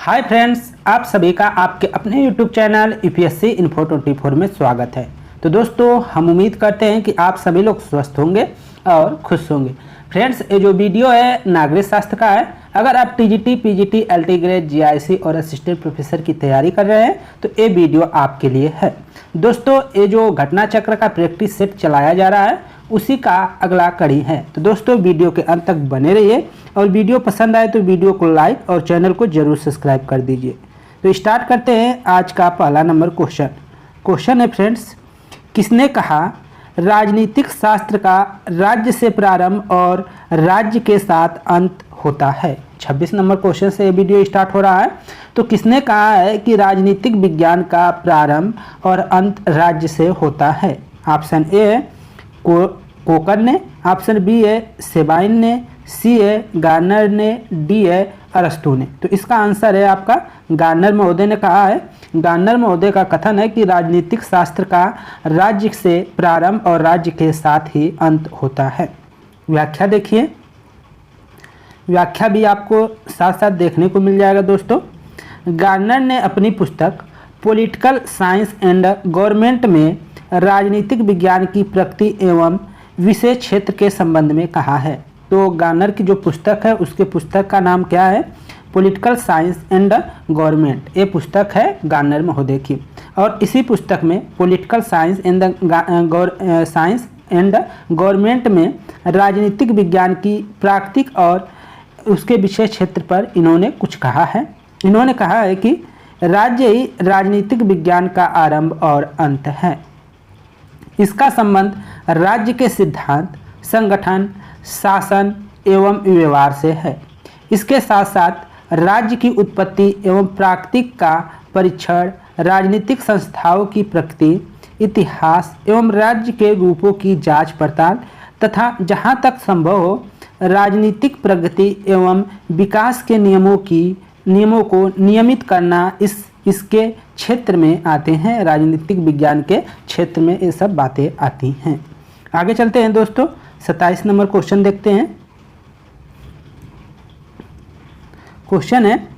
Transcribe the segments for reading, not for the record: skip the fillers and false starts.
Hi friends, आप सभी का आपके अपने यूट्यूब चैनल यूपीएससी इन्फो 24 में स्वागत है। तो दोस्तों, हम उम्मीद करते हैं कि आप सभी लोग स्वस्थ होंगे और खुश होंगे। फ्रेंड्स, ये जो वीडियो है नागरिक शास्त्र का है। अगर आप TGT, PGT, LT grade, GIC और असिस्टेंट प्रोफेसर की तैयारी कर रहे हैं तो ये वीडियो आपके लिए है। दोस्तों, ये जो घटना चक्र का प्रैक्टिस सेट चलाया जा रहा है उसी का अगला कड़ी है। तो दोस्तों, वीडियो के अंत तक बने रहिए और वीडियो पसंद आए तो वीडियो को लाइक और चैनल को जरूर सब्सक्राइब कर दीजिए। तो स्टार्ट करते हैं आज का पहला नंबर क्वेश्चन है फ्रेंड्स, किसने कहा राजनीतिक शास्त्र का राज्य से प्रारंभ और राज्य के साथ अंत होता है। 26 नंबर क्वेश्चन से ये वीडियो स्टार्ट हो रहा है। तो किसने कहा है कि राजनीतिक विज्ञान का प्रारंभ और अंत राज्य से होता है। ऑप्शन ए है कोकर ने, ऑप्शन बी है सेबाइन ने, सी है गार्नर ने, डी है अरस्तू ने। तो इसका आंसर है आपका गार्नर महोदय ने कहा है। गार्नर महोदय का कथन है कि राजनीतिक शास्त्र का राज्य से प्रारंभ और राज्य के साथ ही अंत होता है। व्याख्या देखिए, व्याख्या भी आपको साथ साथ देखने को मिल जाएगा। दोस्तों, गार्नर ने अपनी पुस्तक पॉलिटिकल साइंस एंड गवर्नमेंट में राजनीतिक विज्ञान की प्रकृति एवं विशेष क्षेत्र के संबंध में कहा है। तो गार्नर की जो पुस्तक है उसके पुस्तक का नाम क्या है, पॉलिटिकल साइंस एंड गवर्नमेंट। ये पुस्तक है गार्नर महोदय की। और इसी पुस्तक में पॉलिटिकल साइंस एंड गवर्नमेंट में राजनीतिक विज्ञान की प्राकृतिक और उसके विशेष क्षेत्र पर इन्होंने कुछ कहा है। इन्होंने कहा है कि राज्य ही राजनीतिक विज्ञान का आरंभ और अंत है। इसका संबंध राज्य के सिद्धांत, संगठन, शासन एवं व्यवहार से है। इसके साथ साथ राज्य की उत्पत्ति एवं प्राकृतिक का परीक्षण, राजनीतिक संस्थाओं की प्रकृति, इतिहास एवं राज्य के रूपों की जांच पड़ताल तथा जहां तक संभव हो राजनीतिक प्रगति एवं विकास के नियमों को नियमित करना इसके क्षेत्र में आते हैं। राजनीतिक विज्ञान के क्षेत्र में ये सब बातें आती हैं। आगे चलते हैं दोस्तों, 27 नंबर क्वेश्चन देखते हैं। क्वेश्चन है,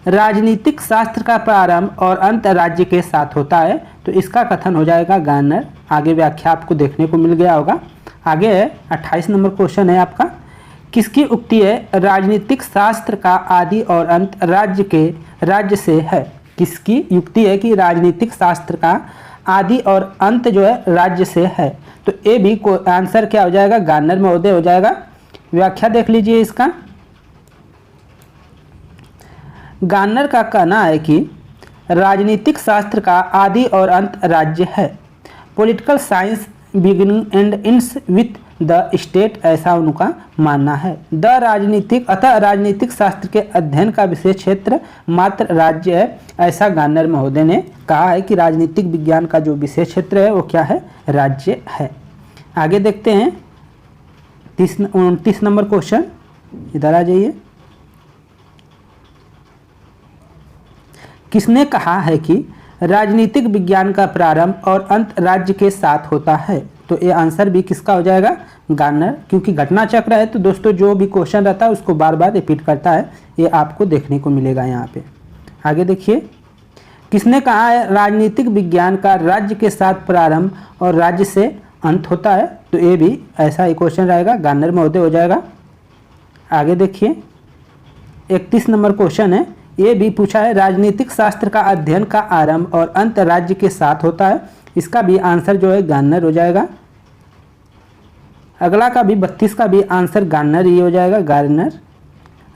राजनीतिक शास्त्र का प्रारंभ और अंत राज्य के साथ होता है। तो इसका कथन हो जाएगा गार्नर। आगे व्याख्या आपको देखने को मिल गया होगा। आगे है 28 नंबर क्वेश्चन है आपका, किसकी उक्ति है राजनीतिक शास्त्र का आदि और अंत राज्य से है। किसकी युक्ति है कि राजनीतिक शास्त्र का आदि और अंत जो है राज्य से है। तो ये भी आंसर क्या हो जाएगा, गार्नर महोदय हो जाएगा। व्याख्या देख लीजिए इसका। गार्नर का कहना है कि राजनीतिक शास्त्र का आदि और अंत राज्य है। Political science beginning and ends with the state, ऐसा उनका मानना है। अतः राजनीतिक शास्त्र के अध्ययन का विशेष क्षेत्र मात्र राज्य है, ऐसा गार्नर महोदय ने कहा है कि राजनीतिक विज्ञान का जो विशेष क्षेत्र है वो क्या है, राज्य है। आगे देखते हैं 29 नंबर क्वेश्चन, इधर आ जाइए। किसने कहा है कि राजनीतिक विज्ञान का प्रारंभ और अंत राज्य के साथ होता है। तो ये आंसर भी किसका हो जाएगा, गार्नर। क्योंकि घटना चक्र है तो दोस्तों जो भी क्वेश्चन रहता है उसको बार बार रिपीट करता है, ये आपको देखने को मिलेगा यहाँ पे। आगे देखिए, किसने कहा है राजनीतिक विज्ञान का राज्य के साथ प्रारंभ और राज्य से अंत होता है। तो ये भी ऐसा ही क्वेश्चन रहेगा, गार्नर महोदय हो जाएगा। आगे देखिए 31 नंबर क्वेश्चन है, ये भी पूछा है राजनीतिक शास्त्र का अध्ययन का आरंभ और अंत राज्य के साथ होता है। इसका भी आंसर जो है गार्नर हो जाएगा। अगला का भी 32 का भी आंसर गार्नर ही हो जाएगा, गार्नर।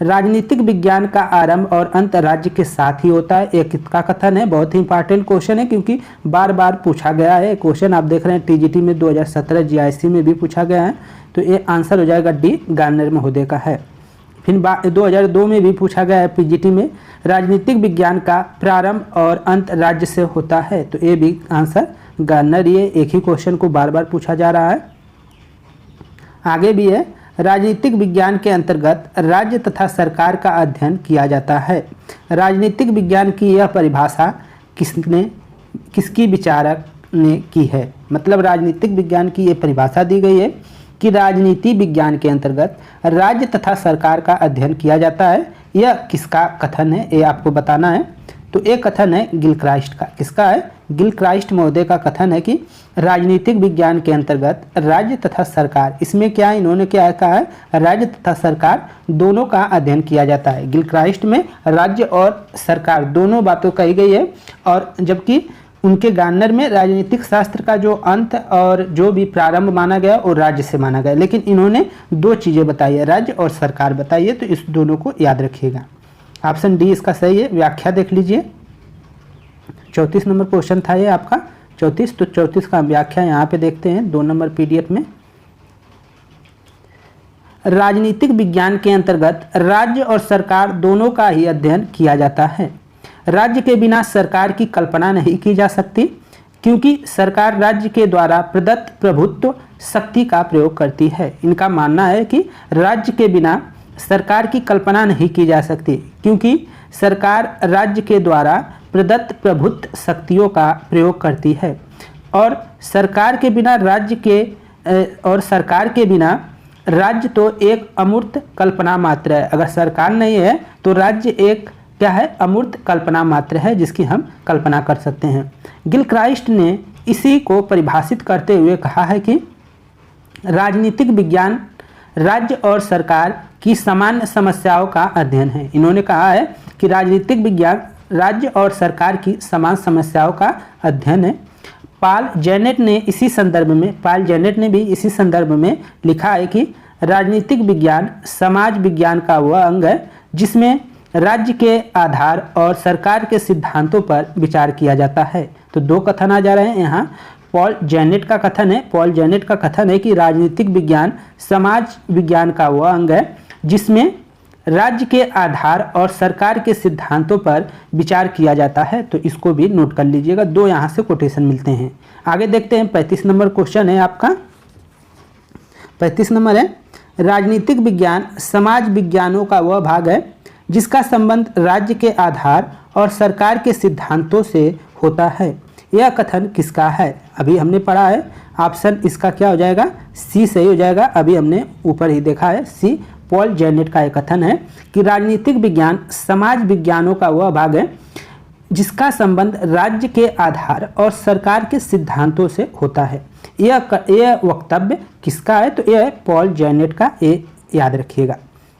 राजनीतिक विज्ञान का आरंभ और अंत राज्य के साथ ही होता है, एक किसका कथन है। बहुत ही इंपॉर्टेंट क्वेश्चन है क्योंकि बार बार पूछा गया है क्वेश्चन। आप देख रहे हैं टीजीटी में 2017 जीआईसी में भी पूछा गया है। तो ये आंसर हो जाएगा डी, गार्नर महोदय का है। फिर 2002 में भी पूछा गया है पीजीटी में, राजनीतिक विज्ञान का प्रारंभ और अंत राज्य से होता है। तो ये भी आंसर गार्नर, ये एक ही क्वेश्चन को बार बार पूछा जा रहा है। आगे भी है, राजनीतिक विज्ञान के अंतर्गत राज्य तथा सरकार का अध्ययन किया जाता है। राजनीतिक विज्ञान की यह परिभाषा किसकी विचारक ने की है। मतलब राजनीतिक विज्ञान की ये परिभाषा दी गई है कि राजनीति विज्ञान के अंतर्गत राज्य तथा सरकार का अध्ययन किया जाता है। यह किसका कथन है, ये आपको बताना है। तो ये कथन है गिलक्राइस्ट का। किसका है? गिलक्राइस्ट महोदय का कथन है कि राजनीतिक विज्ञान के अंतर्गत राज्य तथा सरकार, इसमें क्या इन्होंने क्या कहा है, राज्य तथा सरकार दोनों का अध्ययन किया जाता है। गिलक्राइस्ट में राज्य और सरकार दोनों बातों कही गई है, और जबकि उनके गार्नर में राजनीतिक शास्त्र का जो अंत और जो भी प्रारंभ माना गया वो राज्य से माना गया, लेकिन इन्होंने दो चीज़ें बताई है, राज्य और सरकार बताई है। तो इस दोनों को याद रखिएगा। ऑप्शन डी इसका सही है। व्याख्या देख लीजिए, 34 नंबर क्वेश्चन था ये आपका 34। तो 34 का व्याख्या यहाँ पे देखते हैं 2 नंबर पीडीएफ में। राजनीतिक विज्ञान के अंतर्गत राज्य और सरकार दोनों का ही अध्ययन किया जाता है। राज्य के बिना सरकार की कल्पना नहीं की जा सकती, क्योंकि सरकार राज्य के द्वारा प्रदत्त प्रभुत्व शक्ति का प्रयोग करती है। इनका मानना है कि राज्य के बिना सरकार की कल्पना नहीं की जा सकती, क्योंकि सरकार राज्य के द्वारा प्रदत्त प्रभुत्व शक्तियों का प्रयोग करती है, और सरकार के बिना राज्य तो एक अमूर्त कल्पना मात्र है। अगर सरकार नहीं है तो राज्य एक क्या है, अमूर्त कल्पना मात्र है, जिसकी हम कल्पना कर सकते हैं। गिलक्राइस्ट ने इसी को परिभाषित करते हुए कहा है कि राजनीतिक विज्ञान राज्य और सरकार की सामान्य समस्याओं का अध्ययन है। इन्होंने कहा है कि राजनीतिक विज्ञान राज्य और सरकार की समान समस्याओं का अध्ययन है। पॉल जेनेट ने भी इसी संदर्भ में लिखा है कि राजनीतिक विज्ञान समाज विज्ञान का वह अंग है जिसमें राज्य के आधार और सरकार के सिद्धांतों पर विचार किया जाता है। तो दो कथन आ जा रहे हैं यहाँ। पॉल जेनेट का कथन है कि राजनीतिक विज्ञान समाज विज्ञान का वह अंग है जिसमें राज्य के आधार और सरकार के सिद्धांतों पर विचार किया जाता है। तो इसको भी नोट कर लीजिएगा, दो यहाँ से कोटेशन मिलते हैं। आगे देखते हैं 35 नंबर क्वेश्चन है आपका। 35 नंबर है, राजनीतिक विज्ञान समाज विज्ञानों का वह भाग है जिसका संबंध राज्य के आधार और सरकार के सिद्धांतों से होता है। यह कथन किसका है? अभी हमने पढ़ा है, ऑप्शन इसका क्या हो जाएगा, सी सही हो जाएगा। अभी हमने ऊपर ही देखा है, सी पॉल जेनेट का एक कथन है कि राजनीतिक विज्ञान समाज विज्ञानों का वह भाग है जिसका संबंध राज्य के आधार और सरकार के सिद्धांतों से होता है। यह वक्तव्य किसका है? तो यह है पॉल जेनेट का, ये याद रखिएगा।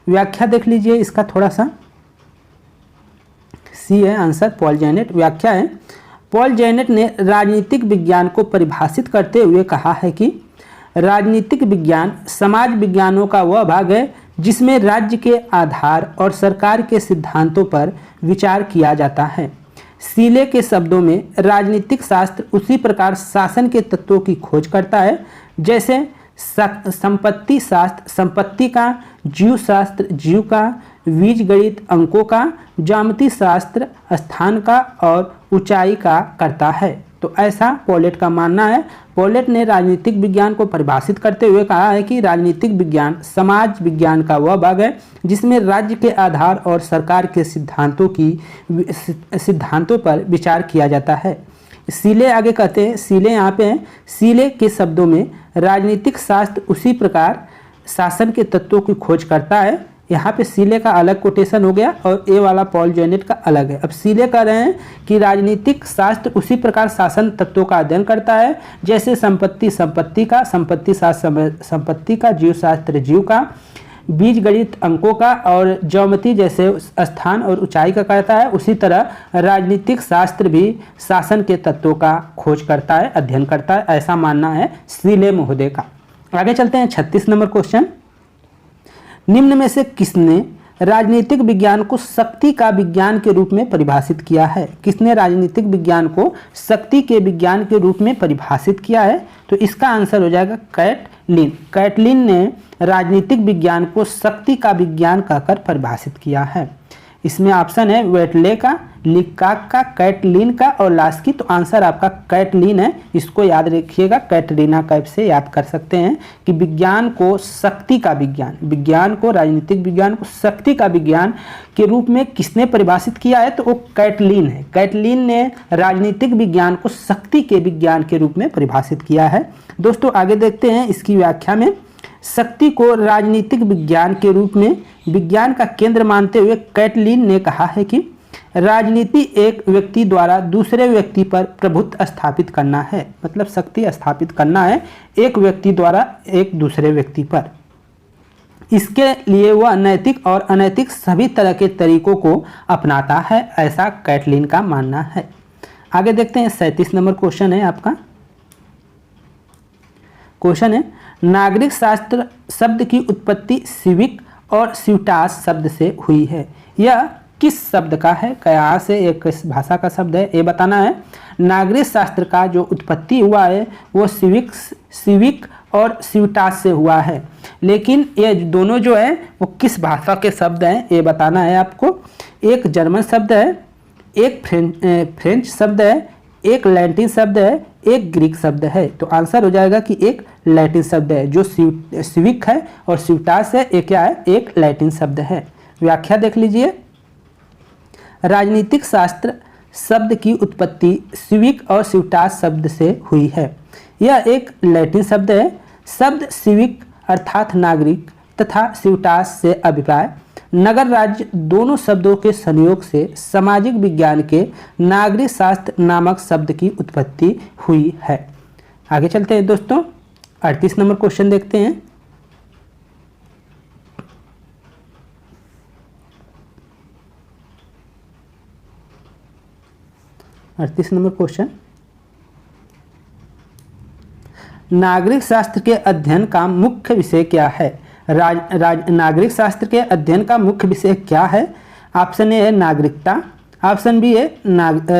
व्याख्या देख लीजिए इसका थोड़ा सा, सी है आंसर, पॉल जेनेट। व्याख्या है, पॉल जेनेट ने राजनीतिक विज्ञान को परिभाषित करते हुए कहा है कि राजनीतिक विज्ञान समाज विज्ञानों का वह भाग है जिसमें राज्य के आधार और सरकार के सिद्धांतों पर विचार किया जाता है। सीले के शब्दों में राजनीतिक शास्त्र उसी प्रकार शासन के तत्वों की खोज करता है जैसे संपत्ति शास्त्र संपत्ति का, जीव शास्त्र जीव का, बीजगणित अंकों का, ज्यामिति शास्त्र स्थान का और ऊंचाई का करता है। तो ऐसा पॉलेट का मानना है। पॉलेट ने राजनीतिक विज्ञान को परिभाषित करते हुए कहा है कि राजनीतिक विज्ञान समाज विज्ञान का वह भाग है जिसमें राज्य के आधार और सरकार के सिद्धांतों पर विचार किया जाता है। सीले आगे कहते हैं, सीले यहाँ पे हैं, सीले के शब्दों में राजनीतिक शास्त्र उसी प्रकार शासन के तत्वों की खोज करता है। यहाँ पे सीले का अलग कोटेशन हो गया और ए वाला पॉल जेनेट का अलग है। अब सीले कह रहे हैं कि राजनीतिक शास्त्र उसी प्रकार शासन तत्वों का अध्ययन करता है जैसे संपत्ति का, संपत्ति शास्त्र संपत्ति का, जीव शास्त्र जीव का, बीजगणित अंकों का और ज्यामिति जैसे स्थान और ऊंचाई का करता है। उसी तरह राजनीतिक शास्त्र भी शासन के तत्वों का खोज करता है, अध्ययन करता है, ऐसा मानना है सीले महोदय का। आगे चलते हैं 36 नंबर क्वेश्चन। निम्न में से किसने राजनीतिक विज्ञान को शक्ति का विज्ञान के रूप में परिभाषित किया है? किसने राजनीतिक विज्ञान को शक्ति के विज्ञान के रूप में परिभाषित किया है? तो इसका आंसर हो जाएगा कैटलिन। कैटलिन ने राजनीतिक विज्ञान को शक्ति का विज्ञान कहकर परिभाषित किया है। इसमें ऑप्शन है वेटले का, लिकाक का, कैटलिन का और लास्की। तो आंसर आपका कैटलिन है, इसको याद रखिएगा। कैटरीना कैफ से याद कर सकते हैं कि विज्ञान को शक्ति का विज्ञान को राजनीतिक विज्ञान को शक्ति का विज्ञान के रूप में किसने परिभाषित किया है? तो वो कैटलिन है। कैटलिन ने राजनीतिक विज्ञान को शक्ति के विज्ञान के रूप में परिभाषित किया है। दोस्तों आगे देखते हैं इसकी व्याख्या में। शक्ति को राजनीतिक विज्ञान के रूप में विज्ञान का केंद्र मानते हुए कैटलिन ने कहा है कि राजनीति एक व्यक्ति द्वारा दूसरे व्यक्ति पर प्रभुत्व स्थापित करना है। मतलब शक्ति स्थापित करना है एक व्यक्ति द्वारा एक दूसरे व्यक्ति पर। इसके लिए वह नैतिक और अनैतिक सभी तरह के तरीकों को अपनाता है, ऐसा कैटलिन का मानना है। आगे देखते हैं 37 नंबर क्वेश्चन है आपका। क्वेश्चन है, नागरिक शास्त्र शब्द की उत्पत्ति सिविक और सिविटास शब्द से हुई है। यह किस शब्द का है, कहाँ से, एक किस भाषा का शब्द है, ये बताना है। नागरिक शास्त्र का जो उत्पत्ति हुआ है वो सिविक और सिविटास से हुआ है, लेकिन ये दोनों जो है वो किस भाषा के शब्द हैं ये बताना है आपको। एक जर्मन शब्द है, एक फ्रेंच शब्द है, एक लैटिन शब्द है, एक ग्रीक शब्द है। तो आंसर हो जाएगा कि एक लैटिन शब्द है। जो सिविक है और सिविटास है ये क्या है, एक लैटिन शब्द है। व्याख्या देख लीजिए। राजनीतिक शास्त्र शब्द की उत्पत्ति सिविक और सिविटास शब्द से हुई है। यह एक लैटिन शब्द है। शब्द सिविक अर्थात नागरिक तथा सिविटास से अभिप्राय नगर राज्य दोनों शब्दों के संयोग से सामाजिक विज्ञान के नागरिक शास्त्र नामक शब्द की उत्पत्ति हुई है। आगे चलते हैं दोस्तों, 38 नंबर क्वेश्चन देखते हैं। नंबर क्वेश्चन, नागरिक शास्त्र के अध्ययन का मुख्य विषय क्या है। नागरिक शास्त्र के अध्ययन का मुख्य विषय क्या है। ऑप्शन ए है नागरिकता, ऑप्शन बी है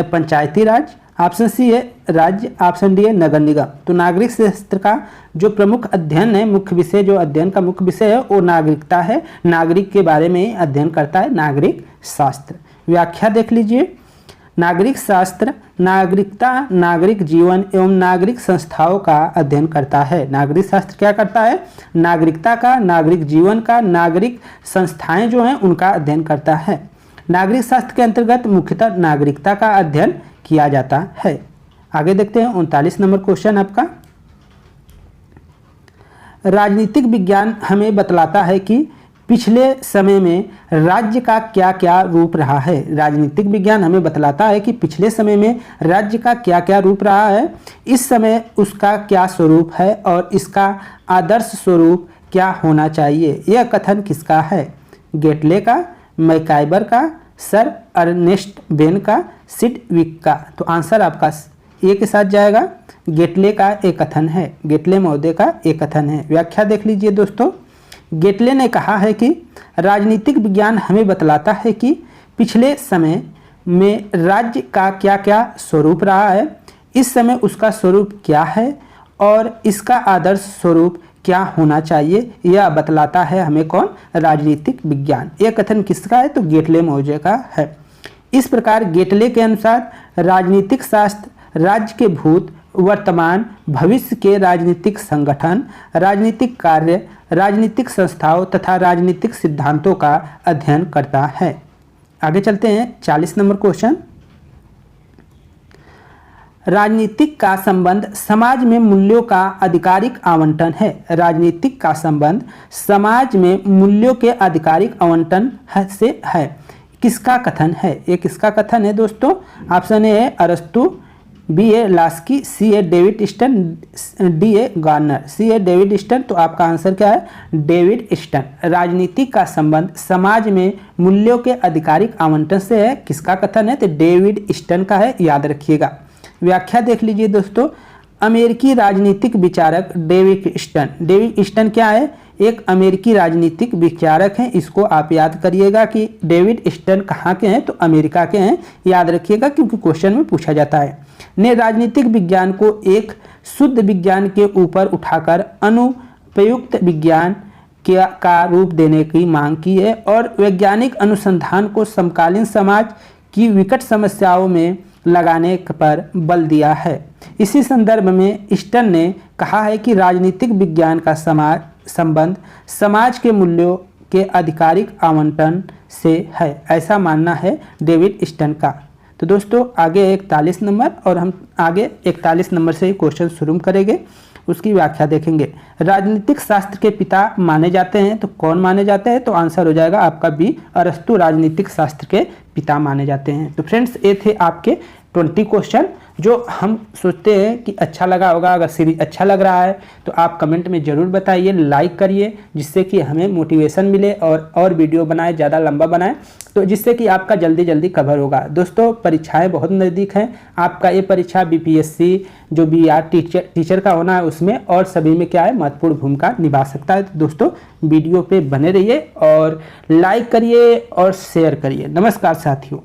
पंचायती राज, ऑप्शन सी है राज्य, ऑप्शन डी है नगर निगम। तो नागरिक शास्त्र का जो प्रमुख अध्ययन है, मुख्य विषय जो अध्ययन का मुख्य विषय है वो नागरिकता है। नागरिक के बारे में अध्ययन करता है नागरिक शास्त्र। व्याख्या देख लीजिए। नागरिक शास्त्र नागरिकता, नागरिक जीवन एवं नागरिक संस्थाओं का अध्ययन करता है। नागरिक शास्त्र क्या करता है, नागरिकता का, नागरिक जीवन का, नागरिक संस्थाएं जो हैं उनका अध्ययन करता है। नागरिक शास्त्र के अंतर्गत मुख्यतः नागरिकता का अध्ययन किया जाता है। आगे देखते हैं 39 नंबर क्वेश्चन आपका। राजनीतिक विज्ञान हमें बतलाता है कि पिछले समय में राज्य का क्या क्या रूप रहा है। राजनीतिक विज्ञान हमें बतलाता है कि पिछले समय में राज्य का क्या क्या रूप रहा है, इस समय उसका क्या स्वरूप है और इसका आदर्श स्वरूप क्या होना चाहिए। यह कथन किसका है, गेटले का, मैकाइबर का, सर अर्नेस्ट बेन का, सिटविक का। तो आंसर आपका ए के साथ जाएगा। गेटले का एक कथन है, गेटले महोदय का एक कथन है। व्याख्या देख लीजिए दोस्तों। गेटले ने कहा है कि राजनीतिक विज्ञान हमें बतलाता है कि पिछले समय में राज्य का क्या क्या स्वरूप रहा है, इस समय उसका स्वरूप क्या है और इसका आदर्श स्वरूप क्या होना चाहिए, यह बतलाता है हमें कौन, राजनीतिक विज्ञान। यह कथन किसका है, तो गेटले महोदय का है। इस प्रकार गेटले के अनुसार राजनीतिक शास्त्र राज्य के भूत, वर्तमान, भविष्य के राजनीतिक संगठन, राजनीतिक कार्य, राजनीतिक संस्थाओं तथा राजनीतिक सिद्धांतों का अध्ययन करता है। आगे चलते हैं 40 नंबर क्वेश्चन। राजनीतिक का संबंध समाज में मूल्यों का आधिकारिक आवंटन है। राजनीतिक का संबंध समाज में मूल्यों के आधिकारिक आवंटन से है। किसका कथन है, ये किसका कथन है दोस्तों। ऑप्शन ए है अरस्तु, B A Laski, C A David Easton, D A Garner. C A David Easton, तो आपका आंसर क्या है, डेविड स्टन। राजनीति का संबंध समाज में मूल्यों के आधिकारिक आवंटन से है। किसका कथन है, तो डेविड स्टन का है, याद रखिएगा। व्याख्या देख लीजिए दोस्तों। अमेरिकी राजनीतिक विचारक डेविड स्टन। डेविड स्टन क्या है, एक अमेरिकी राजनीतिक विचारक हैं। इसको आप याद करिएगा कि डेविड स्टन कहाँ के हैं, तो अमेरिका के हैं, याद रखिएगा क्योंकि क्वेश्चन में पूछा जाता है। ने राजनीतिक विज्ञान को एक शुद्ध विज्ञान के ऊपर उठाकर अनुपयुक्त विज्ञान का रूप देने की मांग की है और वैज्ञानिक अनुसंधान को समकालीन समाज की विकट समस्याओं में लगाने पर बल दिया है। इसी संदर्भ में स्टन ने कहा है कि राजनीतिक विज्ञान का संबंध समाज के मूल्यों के आधिकारिक आवंटन से है, ऐसा मानना है डेविड स्टन का। तो दोस्तों आगे 41 नंबर और हम आगे 41 नंबर से क्वेश्चन शुरू करेंगे। उसकी व्याख्या देखेंगे। राजनीतिक शास्त्र के पिता माने जाते हैं, तो कौन माने जाते हैं? तो आंसर हो जाएगा आपका बी, अरस्तु राजनीतिक शास्त्र के पिता माने जाते हैं। तो फ्रेंड्स ये थे आपके 20 क्वेश्चन जो हम सोचते हैं कि अच्छा लगा होगा। अगर सीरीज अच्छा लग रहा है तो आप कमेंट में ज़रूर बताइए, लाइक करिए, जिससे कि हमें मोटिवेशन मिले और वीडियो बनाए, ज़्यादा लंबा बनाए, तो जिससे कि आपका जल्दी जल्दी कवर होगा। दोस्तों परीक्षाएं बहुत नज़दीक हैं, आपका ये परीक्षा बीपीएससी जो बीआर टीचर का होना है उसमें और सभी में क्या है महत्वपूर्ण भूमिका निभा सकता है। तो दोस्तों वीडियो पे बने रहिए और लाइक करिए और शेयर करिए। नमस्कार साथियों।